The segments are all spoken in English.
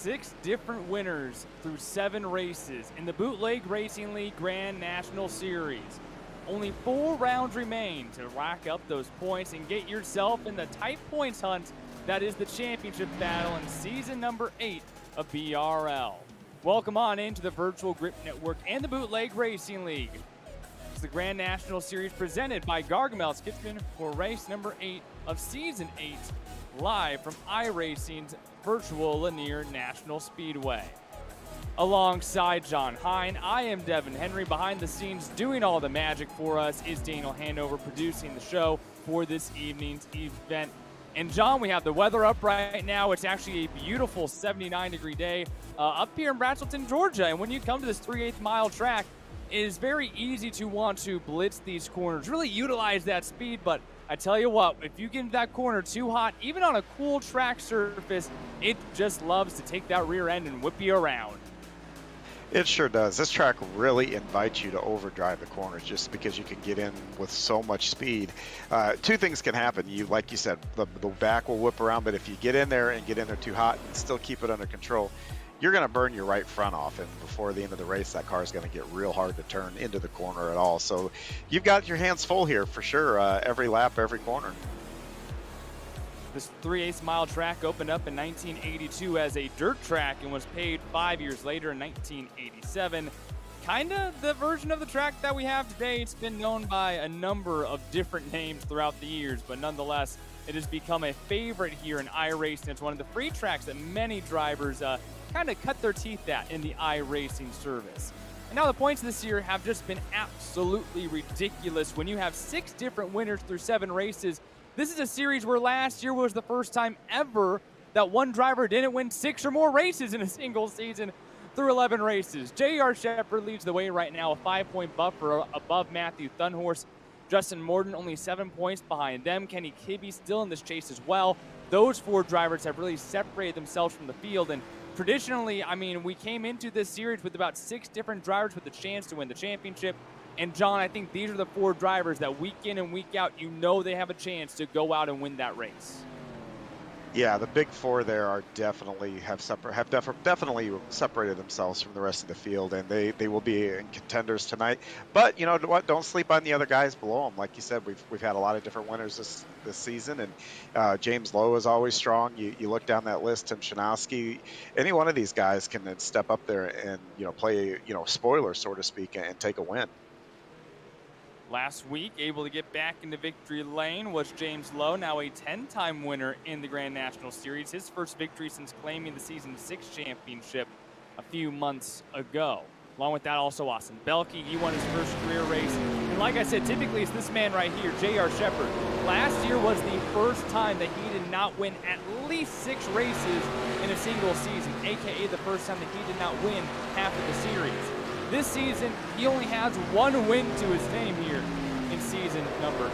6 different winners through 7 races in the Bootleg Racing League Grand National Series. Only 4 rounds remain to rack up those points and get yourself in the tight points hunt that is the championship battle in season number 8 of BRL. Welcome on into the Virtual Grip Network and the Bootleg Racing League. It's the Grand National Series presented by Gargamel's Kitchen for race number 8 of season 8, live from iRacing's virtual Lanier National Speedway. Alongside John Hine, I am Devin Henry. Behind the scenes doing all the magic for us is Daniel Hanover producing the show for this evening's event. And John, we have the weather up right now. It's actually a beautiful 79-degree day up here in Braselton, Georgia. And when you come to this 3/8 mile track, it is very easy to want to blitz these corners, really utilize that speed. But I tell you what, if you get into that corner too hot, even on a cool track surface, it just loves to take that rear end and whip you around. It sure does. This track really invites you to overdrive the corners just because you can get in with so much speed. 2 things can happen. Like you said, the back will whip around, but if you get in there and get in there too hot and still keep it under control, you're going to burn your right front off, and before the end of the race, that car is going to get real hard to turn into the corner at all. So you've got your hands full here for sure, every lap, every corner. This 3/8 mile track opened up in 1982 as a dirt track and was paved 5 years later in 1987. Kind of the version of the track that we have today. It's been known by a number of different names throughout the years, but nonetheless, it has become a favorite here in iRacing. It's one of the free tracks that many drivers kind of cut their teeth at in the iRacing service. And now the points this year have just been absolutely ridiculous. When you have 6 different winners through 7 races, this is a series where last year was the first time ever that one driver didn't win 6 or more races in a single season through 11 races. J.R. Shepard leads the way right now, a 5-point buffer above Matthew Thunhorse. Justin Morden only 7 points behind them. Kenny Kibbe still in this chase as well. Those 4 drivers have really separated themselves from the field. And traditionally, I mean, we came into this series with about 6 different drivers with a chance to win the championship. And John, I think these are the 4 drivers that week in and week out, you know they have a chance to go out and win that race. Yeah, the big 4 there are definitely definitely separated themselves from the rest of the field, and they will be in contenders tonight. But you know what? Don't sleep on the other guys below them. Like you said, we've had a lot of different winners this season, and James Lowe is always strong. You look down that list, Tim Shanowski, any one of these guys can then step up there and play spoiler, so to speak, and take a win. Last week, able to get back into victory lane was James Lowe, now a 10-time winner in the Grand National Series. His first victory since claiming the Season 6 championship a few months ago. Along with that, also Austin Belke, he won his first career race. And like I said, typically it's this man right here, J.R. Shepard. Last year was the first time that he did not win at least 6 races in a single season, a.k.a. the first time that he did not win half of the series. This season, he only has 1 win to his name here in season number 8. A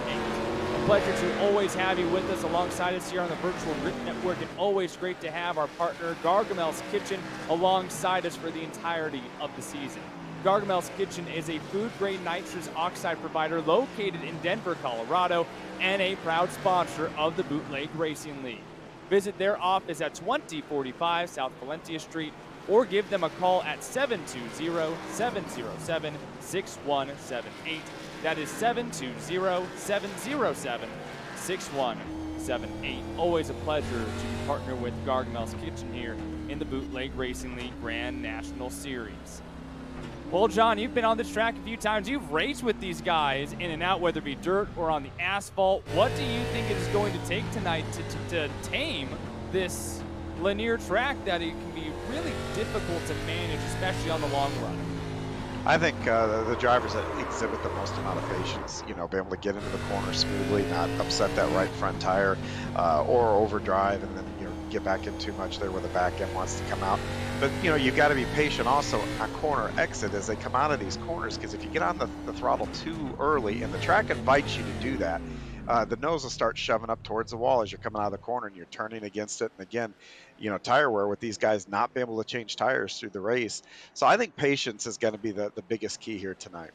pleasure to always have you with us alongside us here on the Virtual Grip Network, and always great to have our partner, Gargamel's Kitchen, alongside us for the entirety of the season. Gargamel's Kitchen is a food-grade nitrous oxide provider located in Denver, Colorado, and a proud sponsor of the Bootleg Racing League. Visit their office at 2045 South Valentia Street, or give them a call at 720-707-6178. That is 720-707-6178. Always a pleasure to partner with Gargamel's Kitchen here in the Bootleg Racing League Grand National Series. Well, John, you've been on this track a few times. You've raced with these guys in and out, whether it be dirt or on the asphalt. What do you think it is going to take tonight to tame this Lanier track that it can be really difficult to manage, especially on the long run? I think the drivers that exhibit the most amount of patience, be able to get into the corner smoothly, not upset that right front tire or overdrive and then get back in too much there where the back end wants to come out. But you've got to be patient also on corner exit as they come out of these corners, because if you get on the throttle too early, and the track invites you to do that, the nose will start shoving up towards the wall as you're coming out of the corner and you're turning against it. And again, tire wear with these guys not being able to change tires through the race. So I think patience is going to be the biggest key here tonight.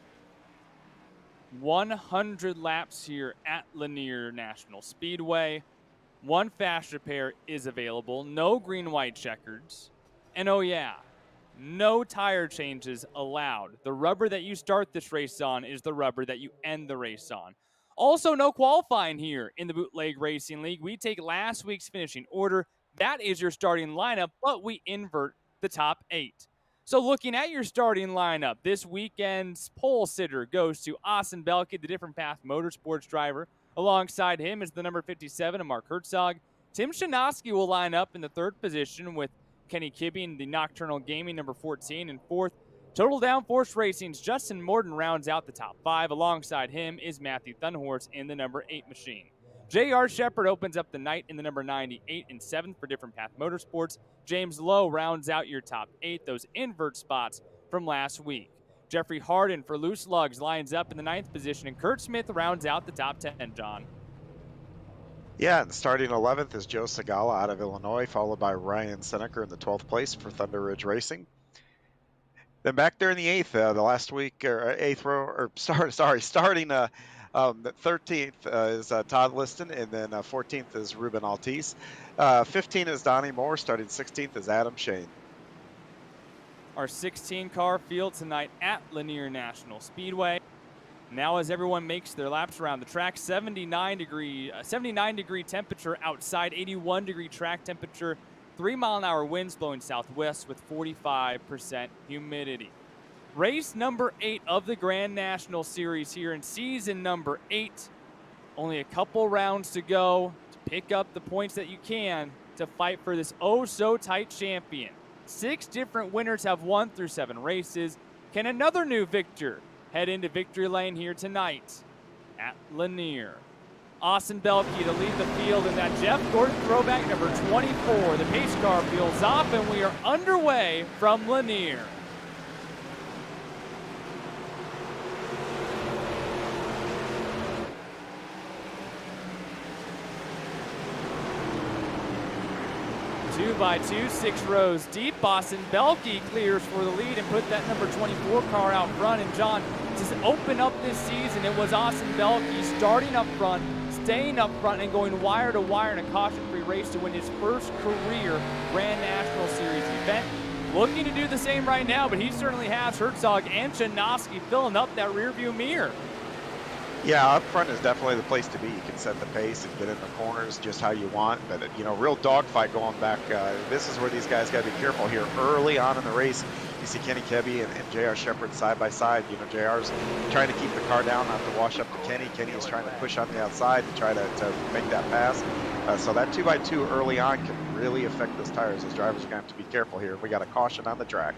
100 laps here at Lanier National Speedway. One fast repair is available, no green-white checkers. And oh yeah, no tire changes allowed. The rubber that you start this race on is the rubber that you end the race on. Also, no qualifying here in the Bootleg Racing League. We take last week's finishing order. That is your starting lineup, but we invert the top 8. So looking at your starting lineup, this weekend's pole sitter goes to Austin Belke, the Different Path Motorsports driver. Alongside him is the number 57 of Mark Herzog. Tim Shanoski will line up in the 3rd position with Kenny Kibbing, the Nocturnal Gaming, number 14, and 4th. Total Downforce Racing's Justin Morton rounds out the top 5. Alongside him is Matthew Thunhorse in the number 8 machine. J.R. Shepard opens up the night in the number 98 and 7th for Different Path Motorsports. James Lowe rounds out your top 8, those invert spots from last week. Jeffrey Harden for Loose Lugs lines up in the 9th position, and Kurt Smith rounds out the top 10, John. Yeah, and starting 11th is Joe Segala out of Illinois, followed by Ryan Seneker in the 12th place for Thunder Ridge Racing. Then back there in the 8th, the last week, or 8th row, or starting the 13th is Todd Liston, and then 14th is Ruben Altice. 15 is Donnie Moore, starting 16th is Adam Shane. Our 16-car field tonight at Lanier National Speedway. Now as everyone makes their laps around the track, 79 degree temperature outside, 81 degree track temperature, 3-mile-an-hour winds blowing southwest with 45% humidity. Race number 8 of the Grand National Series here in season number 8. Only a couple rounds to go to pick up the points that you can to fight for this oh-so-tight champion. 6 different winners have won through 7 races. Can another new victor head into victory lane here tonight at Lanier? Austin Belke to lead the field in that Jeff Gordon throwback number 24. The pace car peels off, and we are underway from Lanier. Two by two, 6 rows deep. Austin Belke clears for the lead and put that number 24 car out front. And John, to open up this season, it was Austin Belke starting up front, staying up front, and going wire to wire in a caution-free race to win his first career Grand National Series event. Looking to do the same right now, but he certainly has Herzog and Chanoski filling up that rearview mirror. Yeah, up front is definitely the place to be. You can set the pace and get in the corners just how you want. But, real dogfight going back. This is where these guys got to be careful here. Early on in the race, you see Kenny Kebby and J.R. Shepard side by side. J.R.'s trying to keep the car down, not to wash up to Kenny. Kenny is trying to push on the outside to try to make that pass. So that 2x2 early on can really affect those tires. Those drivers are going to have to be careful here. We got a caution on the track.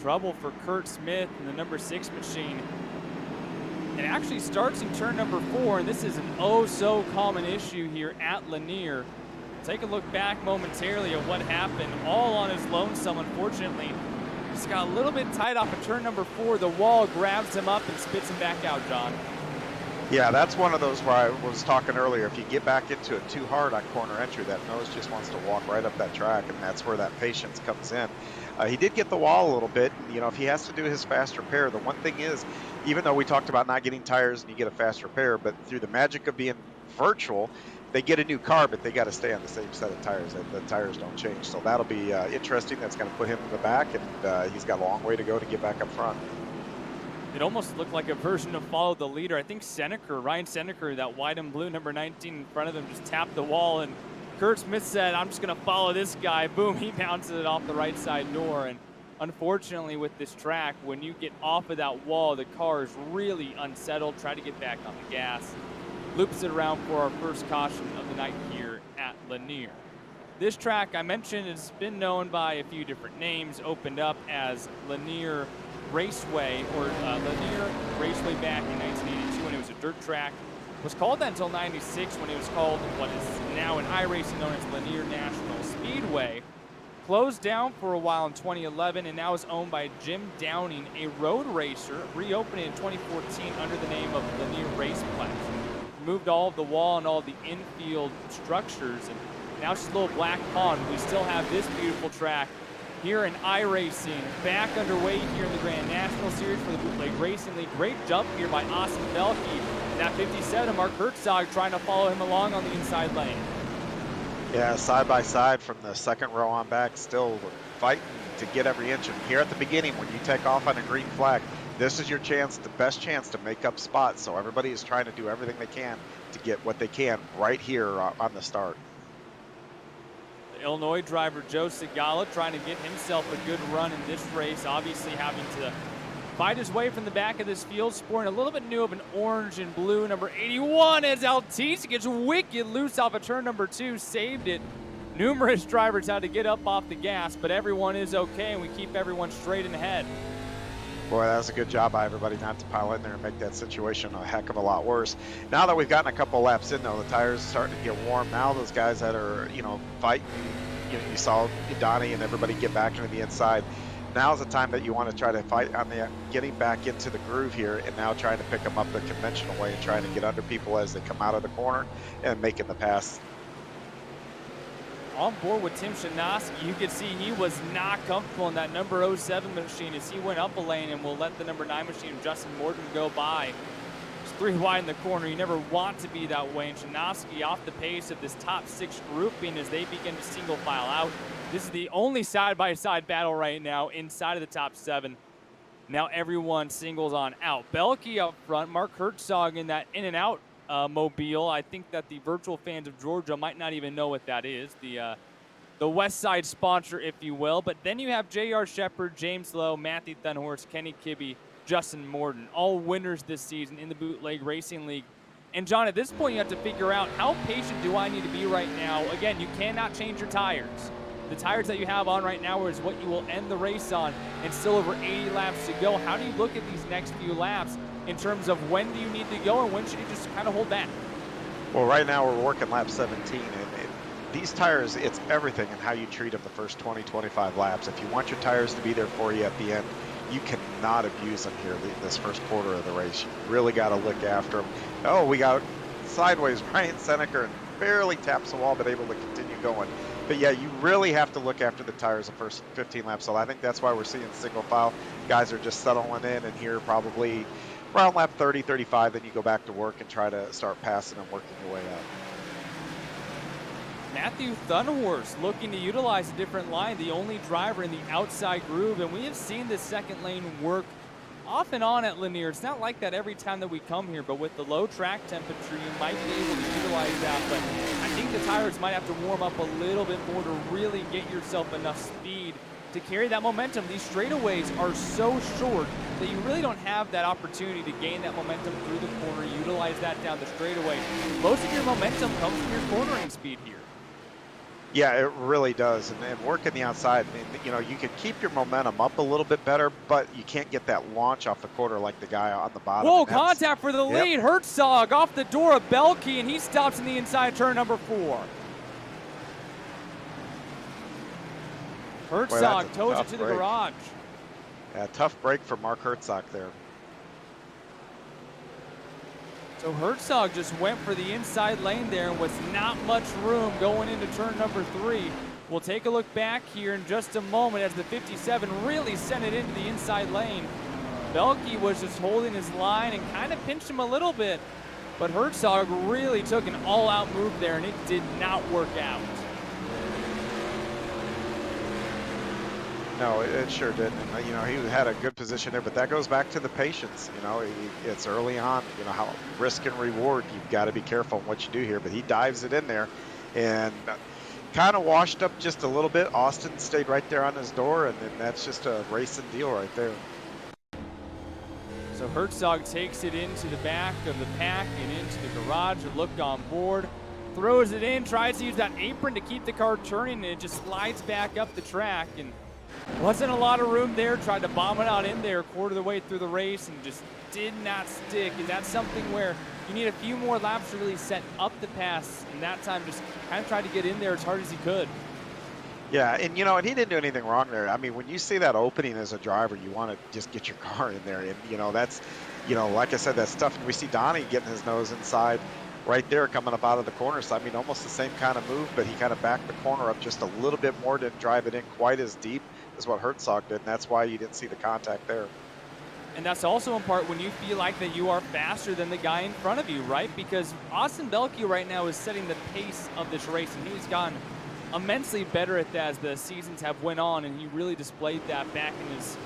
Trouble for Kurt Smith in the number 6 machine. It actually starts in turn number 4, and this is an oh-so-common issue here at Lanier. Take a look back momentarily at what happened, all on his lonesome, unfortunately. Just got a little bit tight off of turn number 4. The wall grabs him up and spits him back out, John. Yeah, that's one of those where I was talking earlier. If you get back into it too hard on corner entry, that nose just wants to walk right up that track, and that's where that patience comes in. He did get the wall a little bit. If he has to do his fast repair, the one thing is, even though we talked about not getting tires and you get a fast repair, but through the magic of being virtual, they get a new car, but they got to stay on the same set of tires. The tires don't change. So that'll be interesting. That's going to put him in the back, and he's got a long way to go to get back up front. It almost looked like a version of follow the leader. I think Ryan Seneker, that white and blue number 19 in front of him, just tapped the wall, and Kurt Smith said, I'm just going to follow this guy. Boom, he bounces it off the right side door. And unfortunately with this track, when you get off of that wall, the car is really unsettled. Try to get back on the gas. Loops it around for our first caution of the night here at Lanier. This track, I mentioned, has been known by a few different names, opened up as Lanier Raceway, or Lanier Raceway back in 1982 when it was a dirt track. Was called that until 96 when it was called what is now in iRacing known as Lanier National Speedway. Closed down for a while in 2011 and now is owned by Jim Downing, a road racer, reopened in 2014 under the name of Lanier Raceplex. Removed all of the wall and all the infield structures, and now it's just a little black pond. We still have this beautiful track here in iRacing, back underway here in the Grand National Series for the Bootleg Racing League. Great jump here by Austin Belke. That 57 of Mark Herzog trying to follow him along on the inside lane. Yeah, side by side from the second row on back, still fighting to get every inch. And here at the beginning, when you take off on a green flag, this is your chance, the best chance to make up spots. So everybody is trying to do everything they can to get what they can right here on the start. The Illinois driver Joe Segala trying to get himself a good run in this race, obviously having to fight his way from the back of this field, sporting a little bit new of an orange and blue number 81 as Altice gets wicked loose off of turn number 2, saved it. Numerous drivers had to get up off the gas, but everyone is okay, and we keep everyone straight and ahead. Boy, that was a good job by everybody not to pile in there and make that situation a heck of a lot worse. Now that we've gotten a couple laps in, though, the tires are starting to get warm. Now those guys that are, fighting, you saw Donnie and everybody get back into the inside. Now is the time that you want to try to fight on the getting back into the groove here, and now trying to pick them up the conventional way and trying to get under people as they come out of the corner and making the pass. On board with Tim Shanoski, you could see he was not comfortable in that number 07 machine as he went up a lane and will let the number 9 machine, Justin Morton, go by. It's 3 wide in the corner. You never want to be that way. And Shanoski off the pace of this top 6 grouping as they begin to single file out. This is the only side-by-side battle right now inside of the top 7. Now everyone singles on out. Belke up front, Mark Herzog in that in and out mobile. I think that the virtual fans of Georgia might not even know what that is. The West Side sponsor, if you will. But then you have J.R. Shepard, James Lowe, Matthew Thunhorst, Kenny Kibbe, Justin Morton, all winners this season in the Bootleg Racing League. And John, at this point, you have to figure out how patient do I need to be right now. Again, you cannot change your tires. The tires that you have on right now is what you will end the race on, and still over 80 laps to go. How do you look at these next few laps in terms of when do you need to go and when should you just kind of hold back? Well, right now we're working lap 17, and these tires, it's everything in how you treat them the first 20, 25 laps. If you want your tires to be there for you at the end, you cannot abuse them here this first quarter of the race. You really got to look after them. Oh, we got sideways Ryan Seneca and barely taps the wall, but able to continue going. But yeah, you really have to look after the tires the first 15 laps. So I think that's why we're seeing single file. Guys are just settling in, and here probably around lap 30, 35, then you go back to work and try to start passing and working your way up. Matthew Thunhorst looking to utilize a different line, the only driver in the outside groove, and we have seen this second lane work off and on at Lanier. It's not like that every time that we come here, but with the low track temperature, you might be able to utilize that. But I think the tires might have to warm up a little bit more to really get yourself enough speed to carry that momentum. These straightaways are so short that you really don't have that opportunity to gain that momentum through the corner, utilize that down the straightaway. Most of your momentum comes from your cornering speed here. Yeah, it really does. And working the outside, you can keep your momentum up a little bit better, but you can't get that launch off the quarter like the guy on the bottom. Whoa, contact for the lead. Yep. Herzog off the door of Belke, and he stops in the inside turn number 4. Herzog toes it to the garage. Yeah, tough break for Mark Herzog there. So Herzog just went for the inside lane there and was not much room going into turn number 3. We'll take a look back here in just a moment as the 57 really sent it into the inside lane. Belke was just holding his line and kind of pinched him a little bit, but Herzog really took an all-out move there and it did not work out. No, it sure didn't. He had a good position there, but that goes back to the patience. It's early on. How risk and reward. You've got to be careful on what you do here. But he dives it in there, and kind of washed up just a little bit. Austin stayed right there on his door, and that's just a racing deal right there. So Herzog takes it into the back of the pack and into the garage. A look on board, throws it in, tries to use that apron to keep the car turning, and it just slides back up the track. And wasn't a lot of room there, tried to bomb it out in there quarter of the way through the race and just did not stick. And that's something where you need a few more laps to really set up the pass, and that time just kind of tried to get in there as hard as he could. Yeah, and and he didn't do anything wrong there. I mean, when you see that opening as a driver, you want to just get your car in there, and that's, like I said, that's tough. And we see Donnie getting his nose inside right there coming up out of the corner. So I mean, almost the same kind of move, but he kind of backed the corner up just a little bit more, didn't drive it in quite as deep as what Herzog did, and that's why you didn't see the contact there. And that's also in part when you feel like that you are faster than the guy in front of you, right? Because Austin Belke right now is setting the pace of this race, and he's gotten immensely better at that as the seasons have went on, and he really displayed that back in his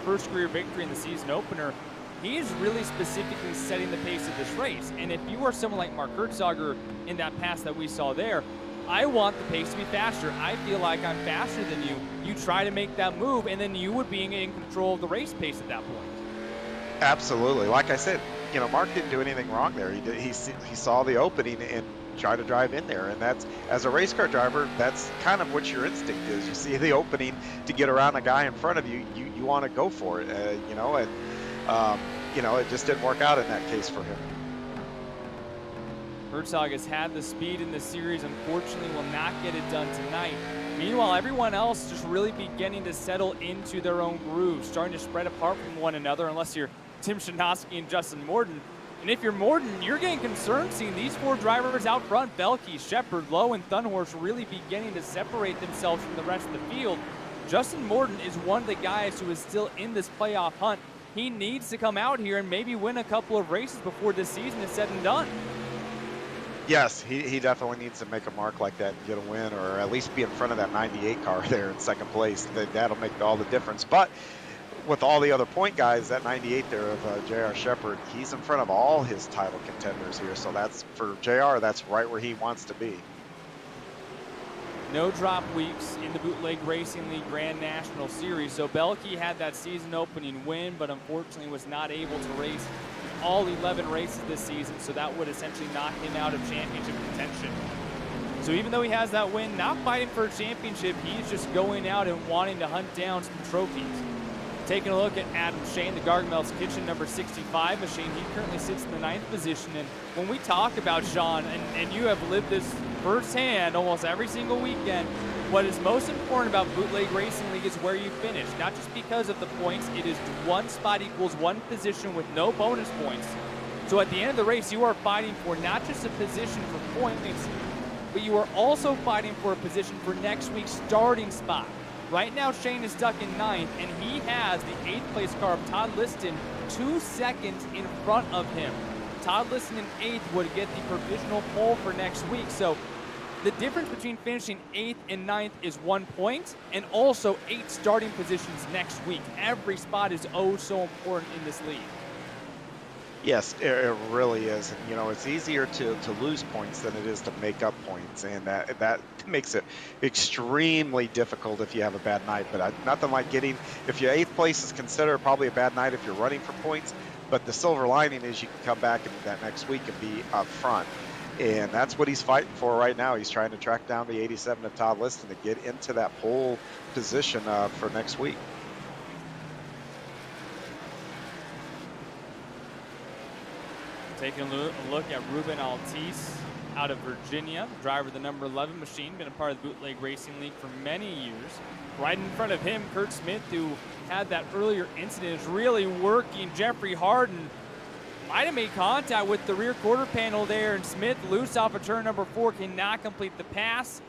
first career victory in the season opener. He is really specifically setting the pace of this race. And if you are someone like Mark Hertzogger in that pass that we saw there, I want the pace to be faster. I feel like I'm faster than you. You try to make that move, and then you would be in control of the race pace at that point. Absolutely. Like I said, you know, Mark didn't do anything wrong there. He saw the opening and tried to drive in there. And that's, as a race car driver, that's kind of what your instinct is. You see the opening to get around a guy in front of you, you want to go for it, you know, and, you know, it just didn't work out in that case for him. Herzog has had the speed in the series, unfortunately will not get it done tonight. Meanwhile, everyone else just really beginning to settle into their own grooves, starting to spread apart from one another, unless you're Tim Shanoski and Justin Morton. And if you're Morton, you're getting concerned seeing these four drivers out front, Belke, Shepard, Lowe, and Thunhorse, really beginning to separate themselves from the rest of the field. Justin Morton is one of the guys who is still in this playoff hunt. He needs to come out here and maybe win a couple of races before this season is said and done. Yes, he definitely needs to make a mark like that and get a win, or at least be in front of that 98 car there in second place. That'll make all the difference. But with all the other point guys, that 98 there of J.R. Shepard, he's in front of all his title contenders here. So that's, for J.R., that's right where he wants to be. No drop weeks in the Bootleg Racing League Grand National Series. So Belke had that season opening win, but unfortunately was not able to race all 11 races this season, so that would essentially knock him out of championship contention. So even though he has that win, not fighting for a championship, he's just going out and wanting to hunt down some trophies. Taking a look at Adam Shane, the Gargamel's Kitchen number 65 machine, he currently sits in the 9th position. And when we talk about Sean, and you have lived this firsthand almost every single weekend, what is most important about Bootleg Racing League is where you finish. Not just because of the points, it is one spot equals one position with no bonus points. So at the end of the race, you are fighting for not just a position for points, but you are also fighting for a position for next week's starting spot. Right now, Shane is stuck in 9th, and he has the 8th place car of Todd Liston 2 seconds in front of him. Todd Liston in 8th would get the provisional pole for next week. So the difference between finishing 8th and 9th is 1 point, and also 8 starting positions next week. Every spot is oh so important in this league. Yes, it really is. And, you know, it's easier to lose points than it is to make up points. And that makes it extremely difficult if you have a bad night. But nothing like getting, if your 8th place is considered probably a bad night if you're running for points. But the silver lining is you can come back in that next week and be up front. And that's what he's fighting for right now. He's trying to track down the 87 of Todd Liston to get into that pole position for next week. Taking a look at Ruben Altice out of Virginia, driver of the number 11 machine, been a part of the Bootleg Racing League for many years. Right in front of him, Kurt Smith, who had that earlier incident, is really working Jeffrey Harden. Might have made contact with the rear quarter panel there, and Smith, loose off of turn number 4, cannot complete the pass.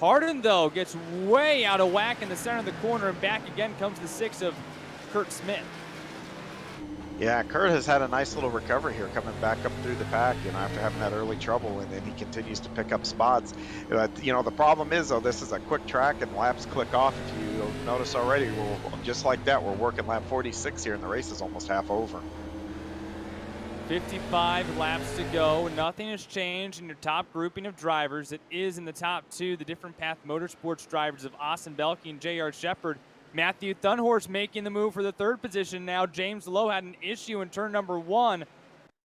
Harden, though, gets way out of whack in the center of the corner, and back again comes the 6 of Kurt Smith. Yeah, Kurt has had a nice little recovery here coming back up through the pack, you know, after having that early trouble, and then he continues to pick up spots. You know, the problem is, though, this is a quick track and laps click off. If you notice already, just like that, we're working lap 46 here, and the race is almost half over. 55 laps to go. Nothing has changed in your top grouping of drivers. It is in the top 2, the Different Path Motorsports drivers of Austin Belke and J.R. Shepard. Matthew Thunhorse making the move for the 3rd position now. James Lowe had an issue in turn number 1.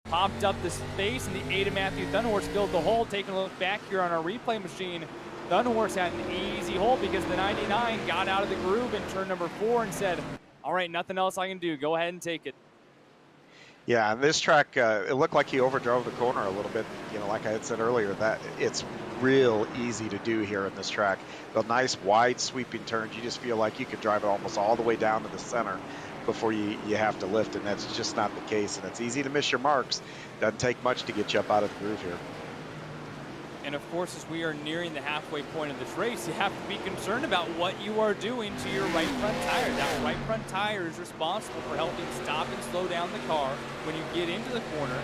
Popped up the space, and the 8 of Matthew Thunhorse filled the hole. Taking a look back here on our replay machine, Thunhorse had an easy hole because the 99 got out of the groove in turn number 4 and said, all right, nothing else I can do. Go ahead and take it. Yeah, and this track, it looked like he overdrove the corner a little bit. You know, like I had said earlier, that it's real easy to do here in this track. The nice wide sweeping turns, you just feel like you could drive it almost all the way down to the center before you have to lift, and that's just not the case. And it's easy to miss your marks. Doesn't take much to get you up out of the groove here. And of course, as we are nearing the halfway point of this race, you have to be concerned about what you are doing to your right front tire. That right front tire is responsible for helping stop and slow down the car when you get into the corner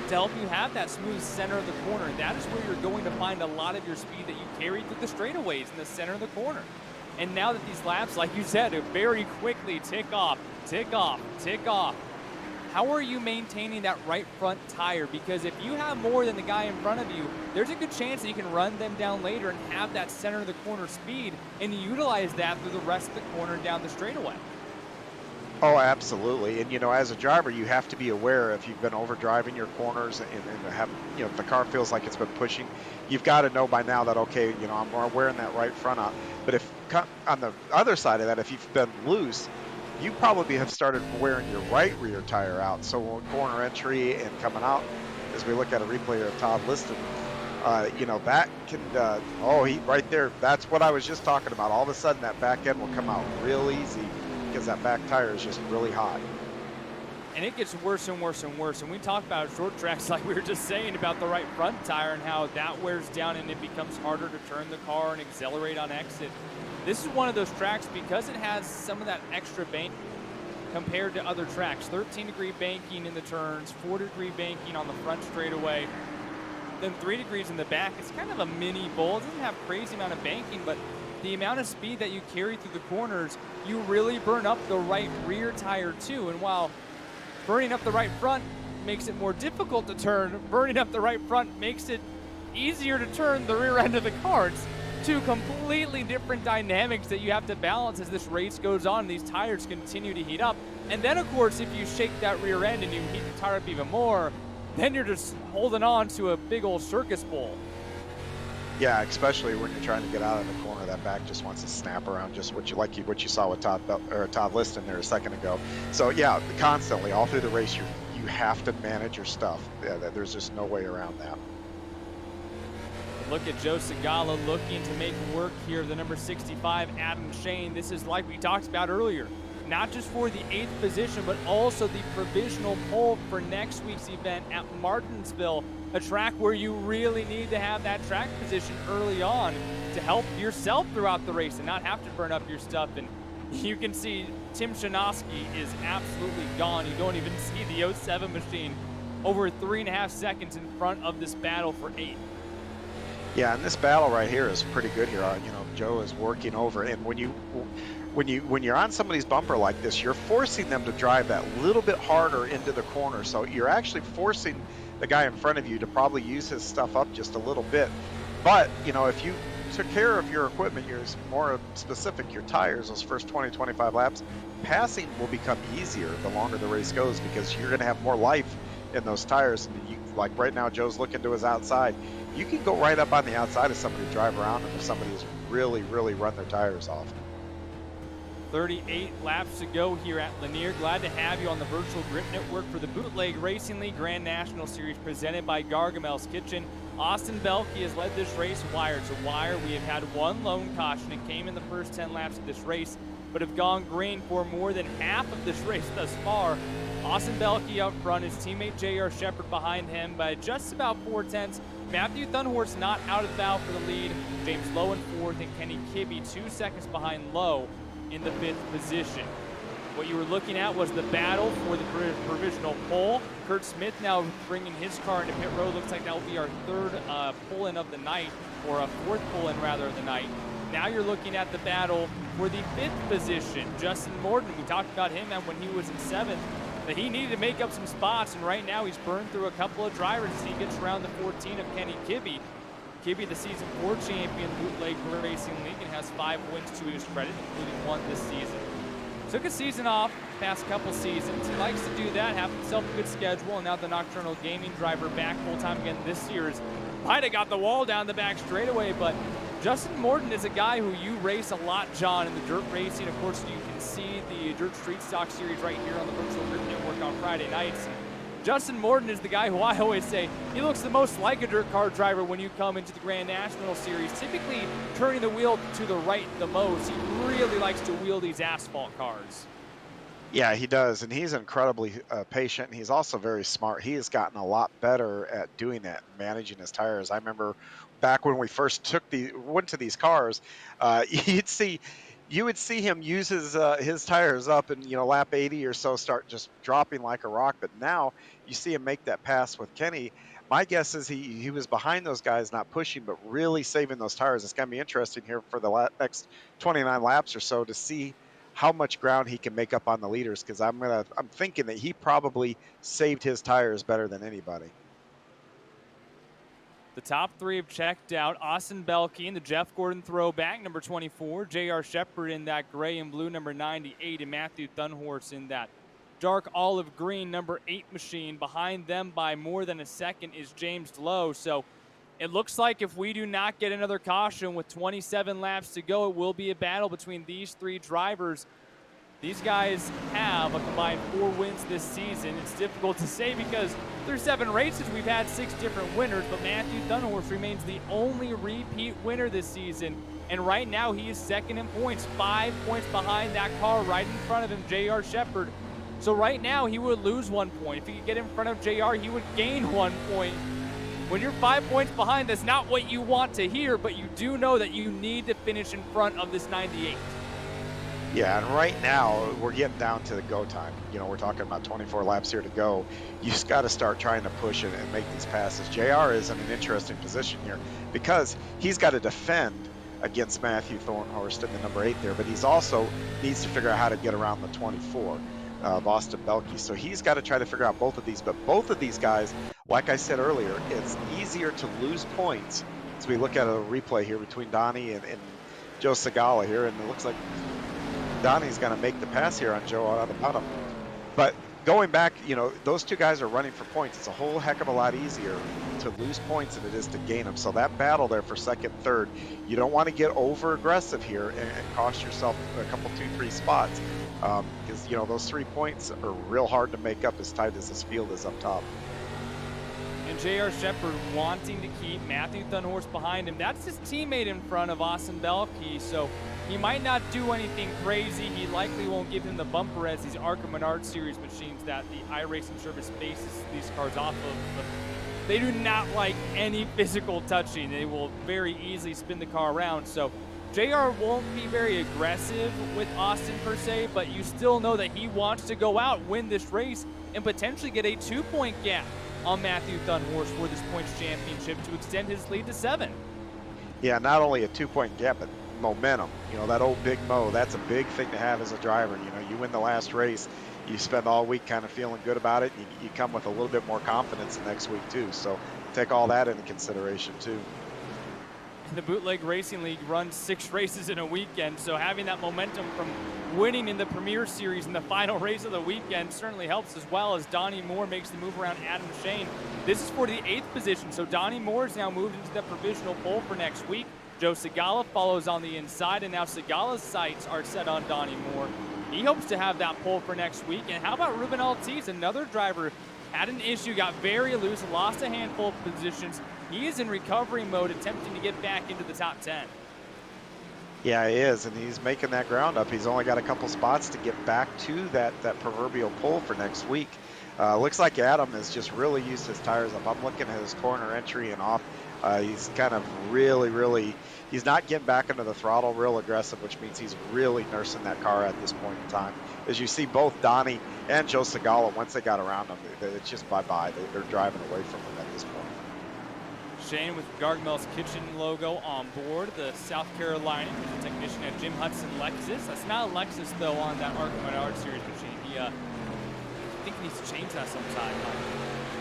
to help you have that smooth center of the corner. And that is where you're going to find a lot of your speed that you carry through the straightaways in the center of the corner. And now that these laps, like you said, very quickly tick off, tick off, tick off. How are you maintaining that right front tire? Because if you have more than the guy in front of you, there's a good chance that you can run them down later and have that center of the corner speed and utilize that through the rest of the corner and down the straightaway. Oh, absolutely. And, you know, as a driver, you have to be aware if you've been overdriving your corners and have, you know, if the car feels like it's been pushing, you've got to know by now that, okay, you know, I'm wearing that right front out. But if on the other side of that, if you've been loose, you probably have started wearing your right rear tire out. So corner entry and coming out, as we look at a replay of Todd Liston, you know, that can, he right there, that's what I was just talking about. All of a sudden that back end will come out real easy because that back tire is just really hot. And it gets worse and worse and worse. And we talk about short tracks like we were just saying about the right front tire and how that wears down and it becomes harder to turn the car and accelerate on exit. This is one of those tracks because it has some of that extra bank compared to other tracks. 13-degree banking in the turns, 4-degree banking on the front straightaway, then 3 degrees in the back. It's kind of a mini bowl. It doesn't have crazy amount of banking, but the amount of speed that you carry through the corners, you really burn up the right rear tire too. And while burning up the right front makes it more difficult to turn, burning up the right front makes it easier to turn the rear end of the car. It's two completely different dynamics that you have to balance as this race goes on and these tires continue to heat up. And then, of course, if you shake that rear end and you heat the tire up even more, then you're just holding on to a big old circus bowl. Yeah, especially when you're trying to get out of the corner, that back just wants to snap around, just what you saw with Todd Liston there a second ago. So yeah, constantly all through the race, you have to manage your stuff. Yeah, there's just no way around that. Look at Joe Segala looking to make work here of the number 65, Adam Shane. This is like we talked about earlier, not just for the 8th position, but also the provisional pole for next week's event at Martinsville, a track where you really need to have that track position early on to help yourself throughout the race and not have to burn up your stuff. And you can see Tim Shanoski is absolutely gone. You don't even see the 07 machine over 3.5 seconds in front of this battle for 8th. Yeah, and this battle right here is pretty good here. You know, Joe is working over, and when you're on somebody's bumper like this, you're forcing them to drive that little bit harder into the corner. So you're actually forcing the guy in front of you to probably use his stuff up just a little bit. But, you know, if you took care of your equipment, you're more specific, your tires, those first 20, 25 laps, passing will become easier the longer the race goes because you're going to have more life in those tires. And you, like right now, Joe's looking to his outside. You can go right up on the outside of somebody, drive around, and if somebody's really run their tires off. 38 laps to go here at Lanier. Glad to have you on the Virtual Grip Network for the Bootleg Racing League Grand National Series presented by Gargamel's Kitchen. Austin Belke has led this race wire to wire. We have had one lone caution. It came in the first 10 laps of this race, but have gone green for more than half of this race thus far. Austin Belke up front, his teammate J.R. Shepard behind him by just about 4/10. Matthew Thunhorst not out of the foul for the lead. James Lowe in 4th and Kenny Kibbe 2 seconds behind Lowe in the 5th position. What you were looking at was the battle for the provisional pole. Kurt Smith now bringing his car into pit road. Looks like that will be our 3rd pull-in of the night, or a 4th pull-in rather of the night. Now you're looking at the battle for the 5th position. Justin Morton, we talked about him when he was in 7th, that he needed to make up some spots, and right now he's burned through a couple of drivers as he gets around the 14 of Kenny Kibbe. Kibbe, the Season 4 champion, Bootleg Racing League, and has 5 wins to his credit, including 1 this season. Took a season off, past couple seasons. He likes to do that, have himself a good schedule, and now the Nocturnal Gaming driver back full-time again this year. Might have got the wall down the back straightaway, but Justin Morton is a guy who you race a lot, John, in the dirt racing. Of course, you can see the Dirt Street Stock Series right here on the Virtual Grip Network on Friday nights. Justin Morton is the guy who I always say, he looks the most like a dirt car driver when you come into the Grand National Series, typically turning the wheel to the right the most. He really likes to wheel these asphalt cars. Yeah, he does, and he's incredibly patient. And he's also very smart. He has gotten a lot better at doing that, managing his tires. I remember back when we first went to these cars, you'd see you would see him use his tires up and lap 80 or so start just dropping like a rock. But now you see him make that pass with Kenny. My guess is he was behind those guys, not pushing, but really saving those tires. It's going to be interesting here for the next 29 laps or so to see how much ground he can make up on the leaders, because I'm thinking that he probably saved his tires better than anybody. The top three have checked out. Austin Belkey in the Jeff Gordon throwback, number 24. J.R. Shepard in that gray and blue, number 98. And Matthew Thunhorse in that dark olive green, number 8 machine. Behind them by more than a second is James Lowe. So it looks like if we do not get another caution with 27 laps to go, it will be a battle between these three drivers. These guys have a combined 4 wins this season. It's difficult to say because through 7 races, we've had 6 different winners, but Matthew Thunhorse remains the only repeat winner this season. And right now, he is second in points, 5 points behind that car right in front of him, J.R. Shepard. So right now, he would lose 1 point. If he could get in front of J.R., he would gain 1 point. When you're 5 points behind, that's not what you want to hear, but you do know that you need to finish in front of this 98. Yeah, and right now we're getting down to the go time. We're talking about 24 laps here to go. You just got to start trying to push it and make these passes. JR is in an interesting position here because he's got to defend against Matthew Thornhorst in the number 8 there, but he's also needs to figure out how to get around the 24 of Austin Belkey. So he's got to try to figure out both of these, but both of these guys, like I said earlier, it's easier to lose points as we look at a replay here between Donnie and Joe Segala here, and it looks like Donnie's going to make the pass here on Joe out of the bottom. But going back, those 2 guys are running for points. It's a whole heck of a lot easier to lose points than it is to gain them. So that battle there for second, third, you don't want to get over aggressive here and cost yourself a couple, 2, 3 spots. Because, those 3 points are real hard to make up as tight as this field is up top. And J.R. Shepard wanting to keep Matthew Thunhorse behind him. That's his teammate in front of Austin Belkey. So he might not do anything crazy. He likely won't give him the bumper as these ARCA Menard Series machines that the iRacing service bases these cars off of. But they do not like any physical touching. They will very easily spin the car around. So JR won't be very aggressive with Austin per se, but you still know that he wants to go out, win this race, and potentially get a 2-point gap on Matthew Thunhorse for this points championship to extend his lead to 7. Yeah, not only a 2-point gap, but momentum. That old Big Mo, that's a big thing to have as a driver. You win the last race, you spend all week kind of feeling good about it. You come with a little bit more confidence the next week too. So take all that into consideration too. The Bootleg Racing League runs 6 races in a weekend, so having that momentum from winning in the Premier Series in the final race of the weekend certainly helps, as well as Donnie Moore makes the move around Adam Shane. This is for the 8th position, so Donnie Moore is now moved into the provisional pole for next week. Joe Segala follows on the inside, and now Segala's sights are set on Donnie Moore. He hopes to have that pole for next week. And how about Ruben Altiz, another driver, had an issue, got very loose, lost a handful of positions. He is in recovery mode, attempting to get back into the top 10. Yeah, he is, and he's making that ground up. He's only got a couple spots to get back to that proverbial pole for next week. Looks like Adam has just really used his tires up. I'm looking at his corner entry and off. He's kind of really, he's not getting back into the throttle real aggressive, which means he's really nursing that car at this point in time. As you see, both Donnie and Joe Segala, once they got around him, it's just bye-bye. They're driving away from him at this point. Shane with Gargamel's Kitchen logo on board. The South Carolina technician at Jim Hudson Lexus. That's not a Lexus, though, on that ARCA Menard Series machine. I think he needs to change that sometime.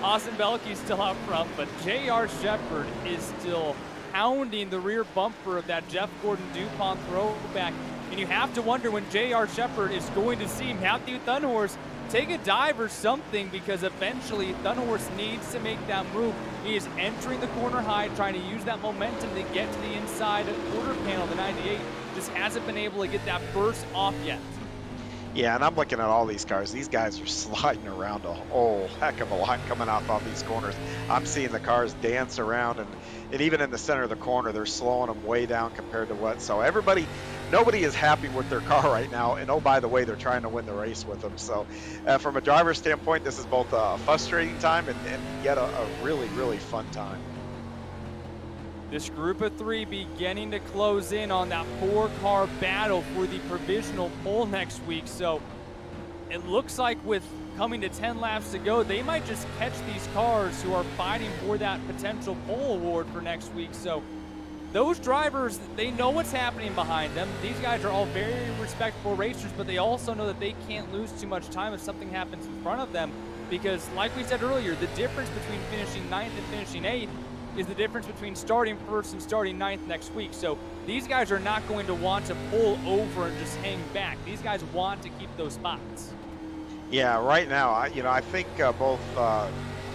Austin Belkey's still out front, but J.R. Shepard is still pounding the rear bumper of that Jeff Gordon DuPont throwback. And you have to wonder when J.R. Shepard is going to see Matthew Thunhorse take a dive or something, because eventually Thunhorse needs to make that move. He is entering the corner high, trying to use that momentum to get to the inside quarter panel. The 98 just hasn't been able to get that burst off yet. Yeah, and I'm looking at all these cars. These guys are sliding around a whole heck of a lot coming off these corners. I'm seeing the cars dance around, and even in the center of the corner, they're slowing them way down compared to what. So everybody nobody is happy with their car right now. And oh, by the way, they're trying to win the race with them. So from a driver's standpoint, this is both a frustrating time and yet a really, really fun time. This group of three beginning to close in on that 4-car battle for the provisional pole next week. So it looks like with coming to 10 laps to go, they might just catch these cars who are fighting for that potential pole award for next week. So those drivers, they know what's happening behind them. These guys are all very respectable racers, but they also know that they can't lose too much time if something happens in front of them, because like we said earlier, the difference between finishing 9th and finishing 8th is the difference between starting 1st and starting 9th next week. So these guys are not going to want to pull over and just hang back. These guys want to keep those spots. Yeah, right now, I think both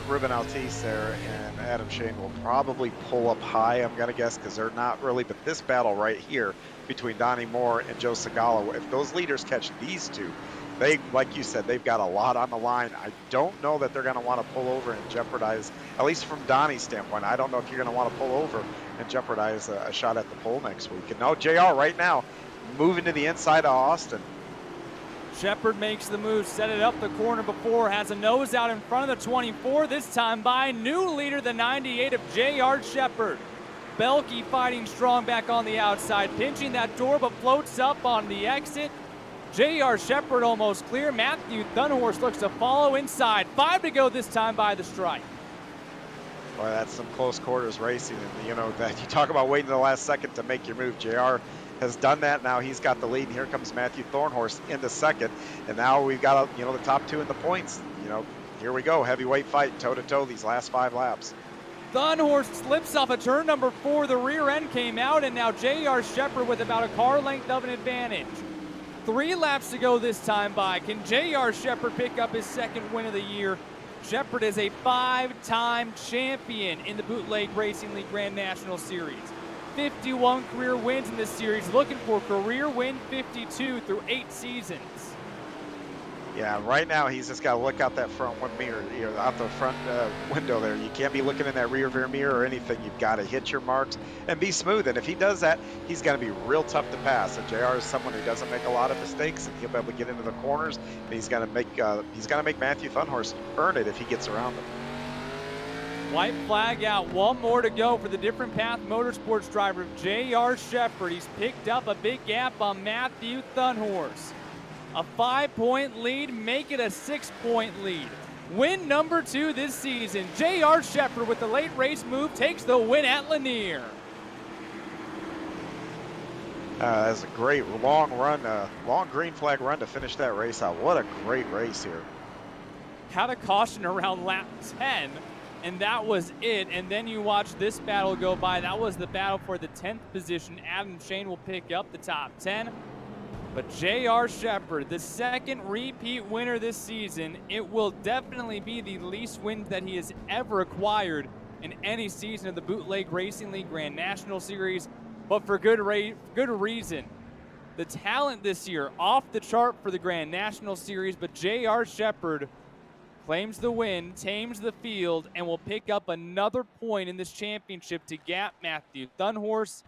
Ruben Altice there and Adam Shane will probably pull up high, I'm going to guess, because they're not really. But this battle right here between Donnie Moore and Joe Segala, if those leaders catch these two, they, like you said, they've got a lot on the line. I don't know that they're going to want to pull over and jeopardize, at least from Donnie's standpoint, I don't know if you're going to want to pull over and jeopardize a shot at the pole next week. And no, JR right now moving to the inside of Austin. Shepard makes the move, set it up the corner before, has a nose out in front of the 24, this time by new leader, the 98 of J.R. Shepard. Belke fighting strong back on the outside, pinching that door, but floats up on the exit. J.R. Shepard almost clear. Matthew Thunhorse looks to follow inside. 5 to go this time by the stripe. Boy, that's some close quarters racing. And, that you talk about waiting the last second to make your move. JR has done that. Now he's got the lead. And here comes Matthew Thornhorse into second. And now we've got, the top two in the points. Here we go. Heavyweight fight, toe-to-toe these last 5 laps. Thunhorse slips off a turn number 4. The rear end came out, and now J.R. Shepard with about a car length of an advantage. 3 laps to go this time by. Can J.R. Shepard pick up his second win of the year? Shepard is a 5-time champion in the Bootleg Racing League Grand National Series. 51 career wins in this series, looking for career win 52 through 8 seasons. Yeah, right now he's just got to look out that front mirror, out the front window there. You can't be looking in that rear mirror or anything. You've got to hit your marks and be smooth. And if he does that, he's going to be real tough to pass. And JR is someone who doesn't make a lot of mistakes, and he'll be able to get into the corners. And he's going to make Matthew Thunhorse earn it if he gets around him. White flag out. 1 more to go for the Different Path Motorsports driver, J.R. Shepard. He's picked up a big gap on Matthew Thunhorse. A 5-point lead, make it a 6-point lead. Win number 2 this season. J.R. Shepard with the late race move takes the win at Lanier. That's a great long run, long green flag run to finish that race out. What a great race here. Had a caution around lap 10, and that was it. And then you watch this battle go by. That was the battle for the 10th position. Adam Shane will pick up the top 10. But J.R. Shepard, the second repeat winner this season, it will definitely be the least wins that he has ever acquired in any season of the Bootleg Racing League Grand National Series, but for good reason. The talent this year off the chart for the Grand National Series, but J.R. Shepard claims the win, tames the field, and will pick up another point in this championship to gap Matthew Thunhorse.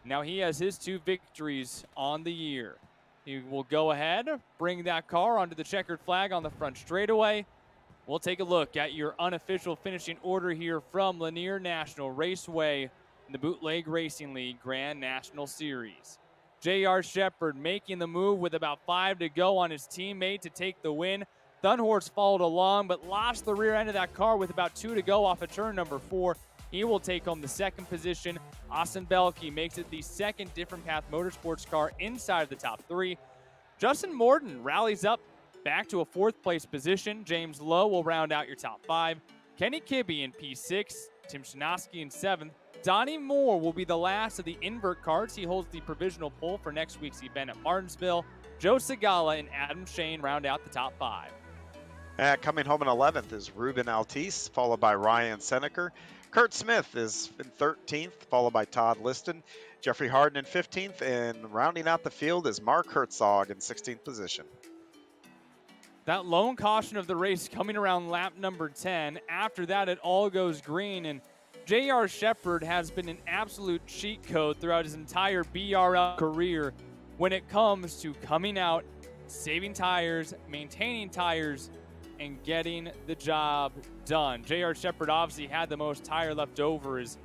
Now he has his 2 victories on the year. He will go ahead, bring that car onto the checkered flag on the front straightaway. We'll take a look at your unofficial finishing order here from Lanier National Raceway in the Bootleg Racing League Grand National Series. J.R. Shepard making the move with about 5 to go on his teammate to take the win. Thunhorse followed along, but lost the rear end of that car with about 2 to go off of turn number 4. He will take home the 2nd position. Austin Belke makes it the 2nd Different Path Motorsports car inside of the top 3. Justin Morton rallies up back to a 4th place position. James Lowe will round out your top 5. Kenny Kibbe in P6. Tim Shanoski in 7th. Donnie Moore will be the last of the invert cards. He holds the provisional pole for next week's event at Martinsville. Joe Segala and Adam Shane round out the top 5. Coming home in 11th is Ruben Altice, followed by Ryan Seneker. Kurt Smith is in 13th, followed by Todd Liston. Jeffrey Harden in 15th, and rounding out the field is Mark Herzog in 16th position. That lone caution of the race coming around lap number 10. After that, it all goes green, and J.R. Shepard has been an absolute cheat code throughout his entire BRL career. when it comes to coming out, saving tires, maintaining tires, and getting the job done. J.R. Shepherd obviously had the most tire left over, as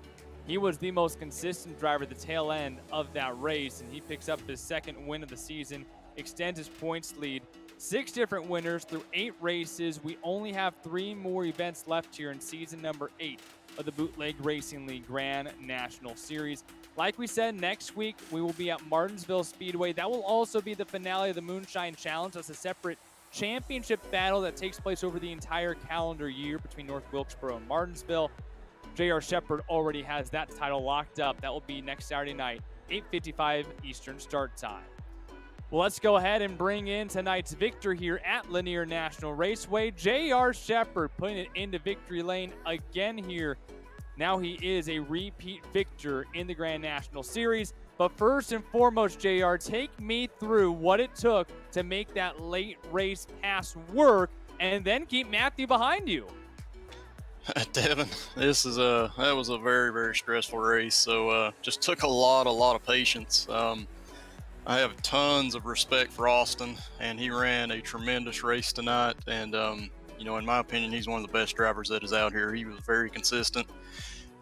he was the most consistent driver at the tail end of that race, and he picks up his second win of the season, extends his points lead. 6 different winners through 8 races. We only have 3 more events left here in season number 8 of the Bootleg Racing League Grand National Series. Like we said, next week we will be at Martinsville Speedway. That will also be the finale of the Moonshine Challenge. That's a separate championship battle that takes place over the entire calendar year between North Wilkesboro and Martinsville. J.R. Shepherd already has that title locked up. That will be next Saturday night, 8:55 Eastern start time. Well, let's go ahead and bring in tonight's victor here at Lanier National Raceway. J.R. Shepherd putting it into victory lane again here. Now he is a repeat victor in the Grand National Series. But first and foremost, JR, take me through what it took to make that late race pass work and then keep Matthew behind you. Devin, that was a very, very stressful race. So just took a lot of patience. I have tons of respect for Austin, and he ran a tremendous race tonight. And in my opinion, he's one of the best drivers that is out here. He was very consistent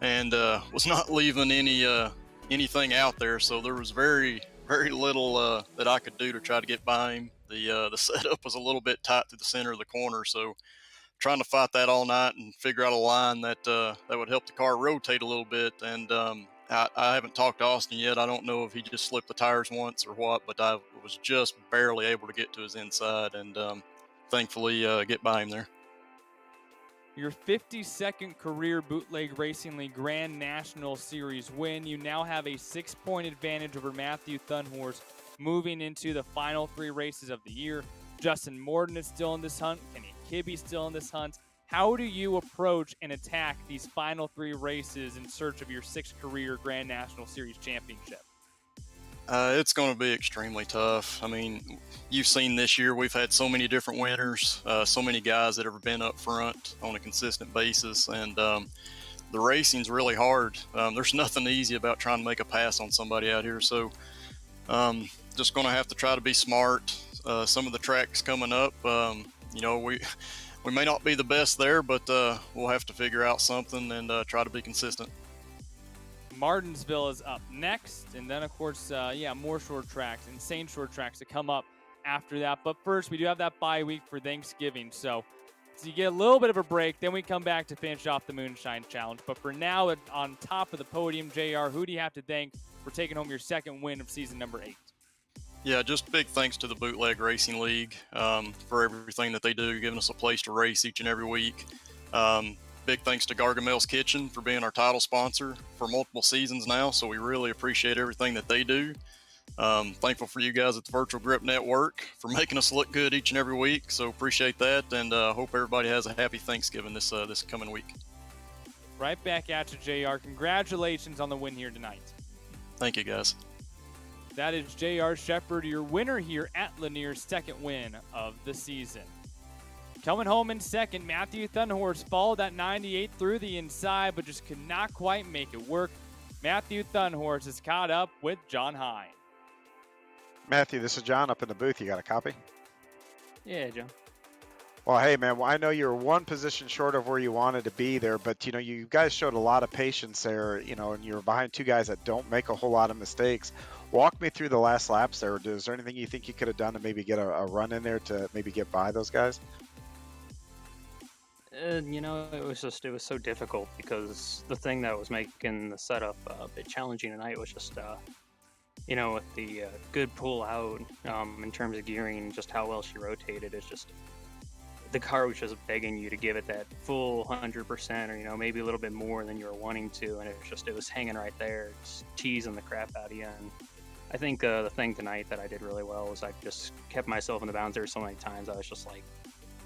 and was not leaving anything out there. So there was very, very little that I could do to try to get by him. The setup was a little bit tight to the center of the corner, so trying to fight that all night and figure out a line that would help the car rotate a little bit. And I haven't talked to Austin yet. I don't know if he just slipped the tires once or what, but I was just barely able to get to his inside and thankfully get by him there. Your 52nd career Bootleg Racing League Grand National Series win. You now have a 6-point advantage over Matthew Thunhorse moving into the final 3 races of the year. Justin Morden is still in this hunt. Kenny Kibbe still in this hunt. How do you approach and attack these final 3 races in search of your 6th career Grand National Series championship? It's going to be extremely tough. I mean, you've seen this year we've had so many different winners, so many guys that have been up front on a consistent basis, and the racing's really hard. There's nothing easy about trying to make a pass on somebody out here, so just going to have to try to be smart. Some of the tracks coming up, we may not be the best there, but we'll have to figure out something and try to be consistent. Martinsville is up next, and then, of course, more short tracks, insane short tracks to come up after that. But first, we do have that bye week for Thanksgiving, so you get a little bit of a break. Then we come back to finish off the Moonshine Challenge. But for now, on top of the podium, JR, who do you have to thank for taking home your 2nd win of season number 8? Yeah, just big thanks to the Bootleg Racing League for everything that they do, giving us a place to race each and every week. Big thanks to Gargamel's Kitchen for being our title sponsor for multiple seasons now, so we really appreciate everything that they do. Thankful for you guys at the Virtual Grip Network for making us look good each and every week, so appreciate that, and hope everybody has a happy Thanksgiving this coming week. Right back at you, JR. Congratulations on the win here tonight. Thank you, guys. That is J.R. Shepherd, your winner here at Lanier's 2nd win of the season. Coming home in 2nd, Matthew Thunhorse followed that 98 through the inside, but just could not quite make it work. Matthew Thunhorse is caught up with John Hine. Matthew, this is John up in the booth. You got a copy? Yeah, John. Well, hey, man, I know you're 1 position short of where you wanted to be there, but, you guys showed a lot of patience there, and you're behind 2 guys that don't make a whole lot of mistakes. Walk me through the last laps there. Is there anything you think you could have done to maybe get a run in there to maybe get by those guys? It was so difficult because the thing that was making the setup a bit challenging tonight was just, with the good pull out in terms of gearing and just how well she rotated. It's just the car was just begging you to give it that full 100% or, maybe a little bit more than you were wanting to. And it was hanging right there, just teasing the crap out of you. And I think the thing tonight that I did really well was I just kept myself in the bounds there so many times. I was just like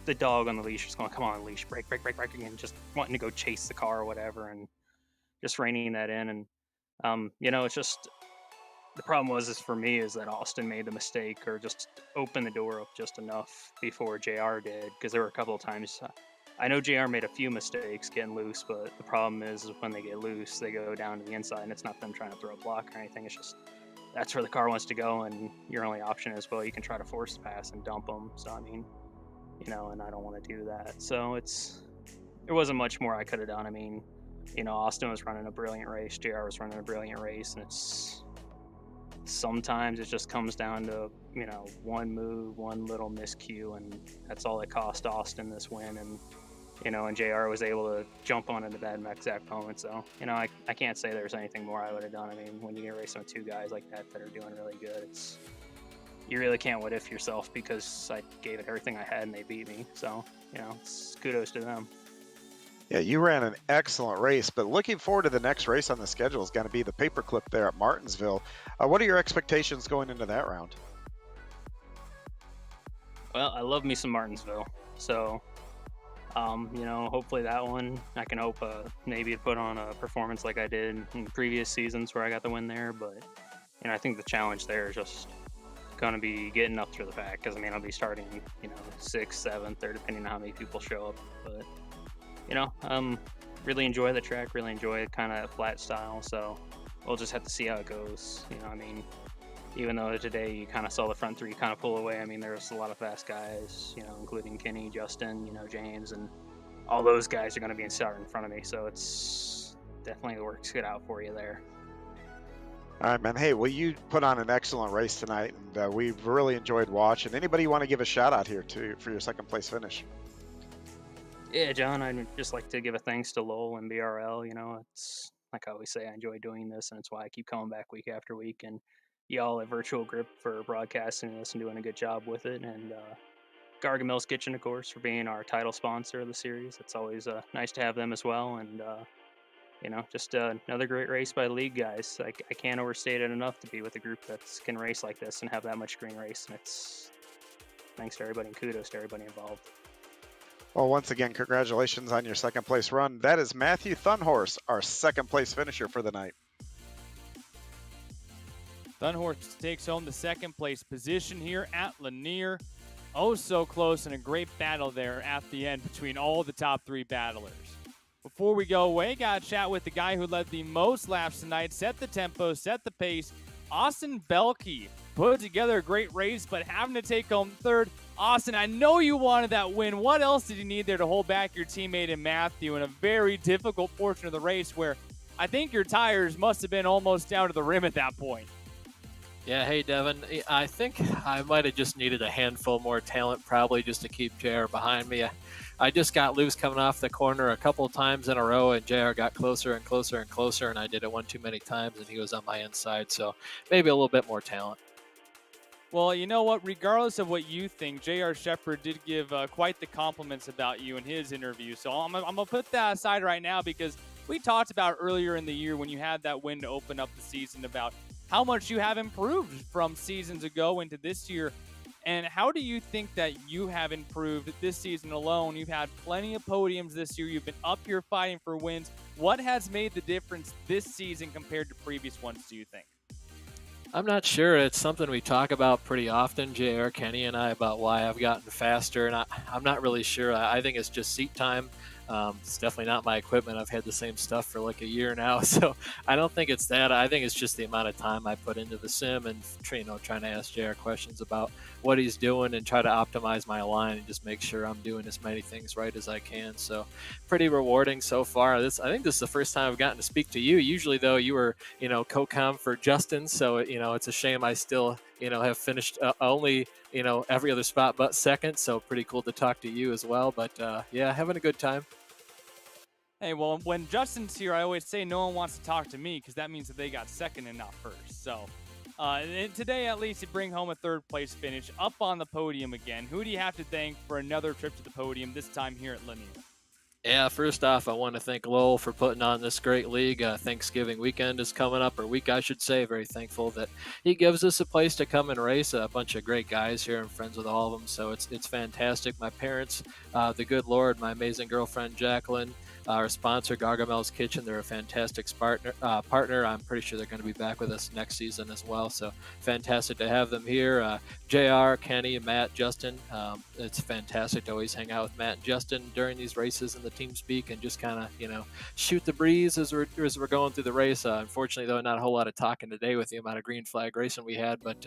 the dog on the leash, just going, come on, leash, break, and just wanting to go chase the car or whatever, and just reining that in. And, it's just, the problem is for me is that Austin made the mistake or just opened the door up just enough before JR did, because there were a couple of times, I know JR made a few mistakes getting loose, but the problem is when they get loose, they go down to the inside, and it's not them trying to throw a block or anything. It's just that's where the car wants to go, and your only option is, well, you can try to force the pass and dump them. So, I mean, and I don't want to do that. So there wasn't much more I could have done. I mean, Austin was running a brilliant race, JR was running a brilliant race, and sometimes it just comes down to, one move, one little miscue, and that's all that cost Austin this win. And, and JR was able to jump on into that exact moment. So, I can't say there's anything more I would have done. I mean, when you get racing with two guys like that are doing really good, you really can't what if yourself, because I gave it everything I had and they beat me. So, it's kudos to them. Yeah, you ran an excellent race, but looking forward to the next race on the schedule is going to be the paperclip there at Martinsville. What are your expectations going into that round? Well, I love me some Martinsville. So, hopefully that one, I can hope maybe to put on a performance like I did in previous seasons where I got the win there. But, I think the challenge there is just going to be getting up through the pack, because, I'll be starting, 6th, 7th, or depending on how many people show up. But, really enjoy the track, really enjoy kind of flat style. So we'll just have to see how it goes. Even though today you kind of saw the front three kind of pull away, there's a lot of fast guys, including Kenny, Justin, James, and all those guys are going to be starting in front of me. So it's definitely the work's cut out for you there. All right, man. Hey, well, you put on an excellent race tonight, and we've really enjoyed watching. Anybody you want to give a shout out here for your second place finish? Yeah, John, I'd just like to give a thanks to Lowell and BRL. It's like I always say, I enjoy doing this, and it's why I keep coming back week after week. And y'all at Virtual Grip for broadcasting this and doing a good job with it. And Gargamel's Kitchen, of course, for being our title sponsor of the series. It's always nice to have them as well. And, just another great race by the league guys. I can't overstate it enough to be with a group that can race like this and have that much green race. And it's thanks to everybody and kudos to everybody involved. Well, once again, congratulations on your second place run. That is Matthew Thunhorse, our second place finisher for the night. Thunhorse takes home the second place position here at Lanier. Oh, so close, and a great battle there at the end between all the top three battlers. Before we go away, got to chat with the guy who led the most laps tonight, set the tempo, set the pace. Austin Belke put together a great race, but having to take home third. Austin, I know you wanted that win. What else did you need there to hold back your teammate in Matthew in a very difficult portion of the race where I think your tires must have been almost down to the rim at that point? Yeah, hey, Devin. I think I might have just needed a handful more talent probably just to keep JR behind me. I just got loose coming off the corner a couple of times in a row, and JR got closer and closer and closer, and I did it one too many times, and he was on my inside. So maybe a little bit more talent. Well, you know what? Regardless of what you think, J.R. Shepard did give quite the compliments about you in his interview. So I'm going to put that aside right now because we talked about earlier in the year when you had that win to open up the season about how much you have improved from seasons ago into this year. And how do you think that you have improved this season alone? You've had plenty of podiums this year. You've been up here fighting for wins. What has made the difference this season compared to previous ones, do you think? I'm not sure. It's something we talk about pretty often, JR, Kenny, and I, about why I've gotten faster, and I'm not really sure. I think it's just seat time. It's definitely not my equipment. I've had the same stuff for like a year now, so I don't think it's that. I think it's just the amount of time I put into the sim and trying to ask JR questions about what he's doing and try to optimize my line and just make sure I'm doing as many things right as I can. So pretty rewarding so far. I think this is the first time I've gotten to speak to you. Usually, though, you were co-com for Justin, so it's a shame I still have finished only every other spot but second. So pretty cool to talk to you as well. But yeah, having a good time. Hey, well, when Justin's here, I always say no one wants to talk to me because that means that they got second and not first. So and today, at least, you bring home a third-place finish up on the podium again. Who do you have to thank for another trip to the podium, this time here at Lanier? Yeah, first off, I want to thank Lowell for putting on this great league. Thanksgiving weekend is coming up, or week, I should say. Very thankful that he gives us a place to come and race. A bunch of great guys here. I'm friends with all of them, so it's fantastic. My parents, the good Lord, my amazing girlfriend, Jacqueline, our sponsor, Gargamel's Kitchen. They're a fantastic partner. I'm pretty sure they're going to be back with us next season as well, so fantastic to have them here. JR, Kenny, Matt, Justin. It's fantastic to always hang out with Matt and Justin during these races in the team speak and just kind of, shoot the breeze as we're going through the race. Unfortunately, though, not a whole lot of talking today with the amount of green flag racing we had. But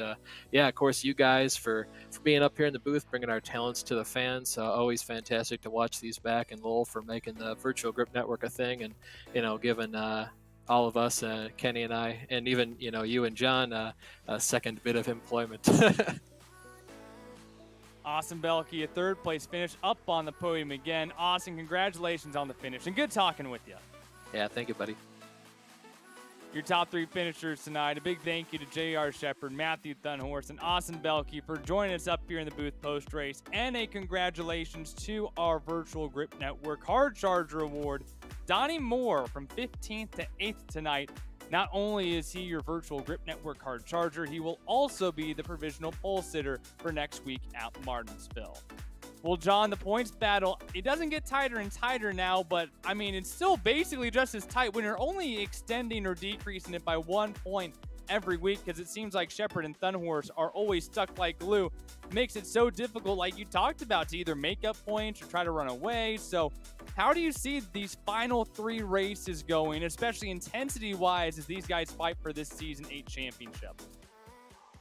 yeah, of course, you guys for being up here in the booth, bringing our talents to the fans. Always fantastic to watch these back, and Lowell for making the Virtual Grip Network a thing, and giving all of us, Kenny and I, and even you and John, a second bit of employment. Austin Belke, a third place finish up on the podium again. Austin, congratulations on the finish, and good talking with you. Yeah, thank you, buddy. Your top three finishers tonight. A big thank you to J.R. Shepard, Matthew Thunhorst, and Austin Belke for joining us up here in the booth post-race. And a congratulations to our Virtual Grip Network Hard Charger Award, Donnie Moore from 15th to 8th tonight. Not only is he your Virtual Grip Network Hard Charger, he will also be the provisional pole sitter for next week at Martinsville. Well, John, the points battle, it doesn't get tighter and tighter now, but, it's still basically just as tight when you're only extending or decreasing it by 1 point every week, because it seems like Shepard and Thunhorse are always stuck like glue. Makes it so difficult, like you talked about, to either make up points or try to run away. So how do you see these final 3 races going, especially intensity-wise, as these guys fight for this Season 8 championship?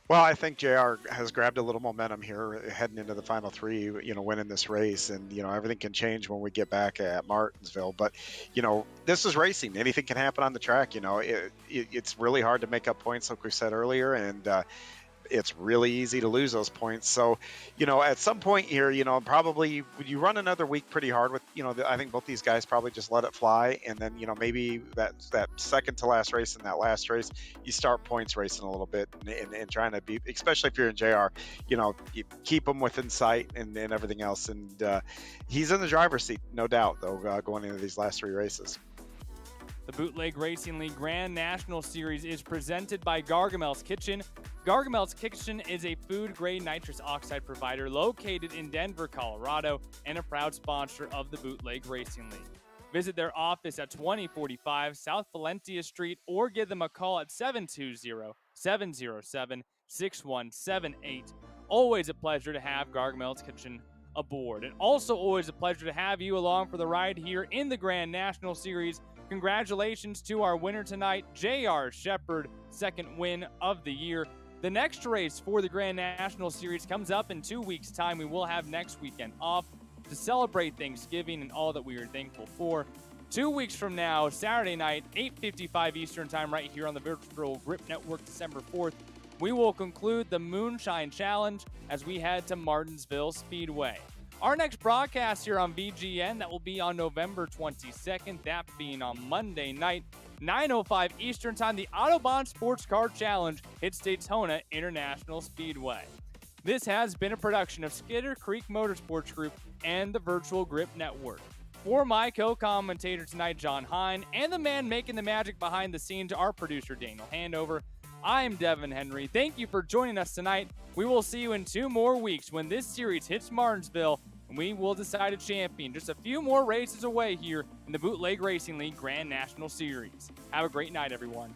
Well, I think JR has grabbed a little momentum here heading into the final 3, winning this race. And, everything can change when we get back at Martinsville. But, this is racing. Anything can happen on the track. It's really hard to make up points, like we said earlier. And it's really easy to lose those points. So, at some point here, probably you run another week pretty hard with, I think both these guys probably just let it fly. And then, maybe that second to last race and that last race, you start points racing a little bit and trying to be, especially if you're in JR, you keep them within sight and everything else. And he's in the driver's seat, no doubt, though, going into these last 3 races. The Bootleg Racing League Grand National Series is presented by Gargamel's Kitchen. Gargamel's Kitchen is a food-grade nitrous oxide provider located in Denver, Colorado, and a proud sponsor of the Bootleg Racing League. Visit their office at 2045 South Valentia Street or give them a call at 720-707-6178. Always a pleasure to have Gargamel's Kitchen aboard. And also always a pleasure to have you along for the ride here in the Grand National Series. Congratulations to our winner tonight, J.R. Shepard, second win of the year. The next race for the Grand National Series comes up in 2 weeks' time. We will have next weekend off to celebrate Thanksgiving and all that we are thankful for. 2 weeks from now, Saturday night, 8:55 Eastern Time, right here on the Virtual Grip Network, December 4th, we will conclude the Moonshine Challenge as we head to Martinsville Speedway. Our next broadcast here on VGN, that will be on November 22nd, that being on Monday night, 9:05 Eastern Time. The Autobahn Sports Car Challenge hits Daytona International Speedway. This has been a production of Skidder Creek Motorsports Group and the Virtual Grip Network. For my co-commentator tonight, John Hine, and the man making the magic behind the scenes, our producer, Daniel Handover, I'm Devin Henry. Thank you for joining us tonight. We will see you in 2 more weeks when this series hits Martinsville, and we will decide a champion just a few more races away here in the Bootleg Racing League Grand National Series. Have a great night, everyone.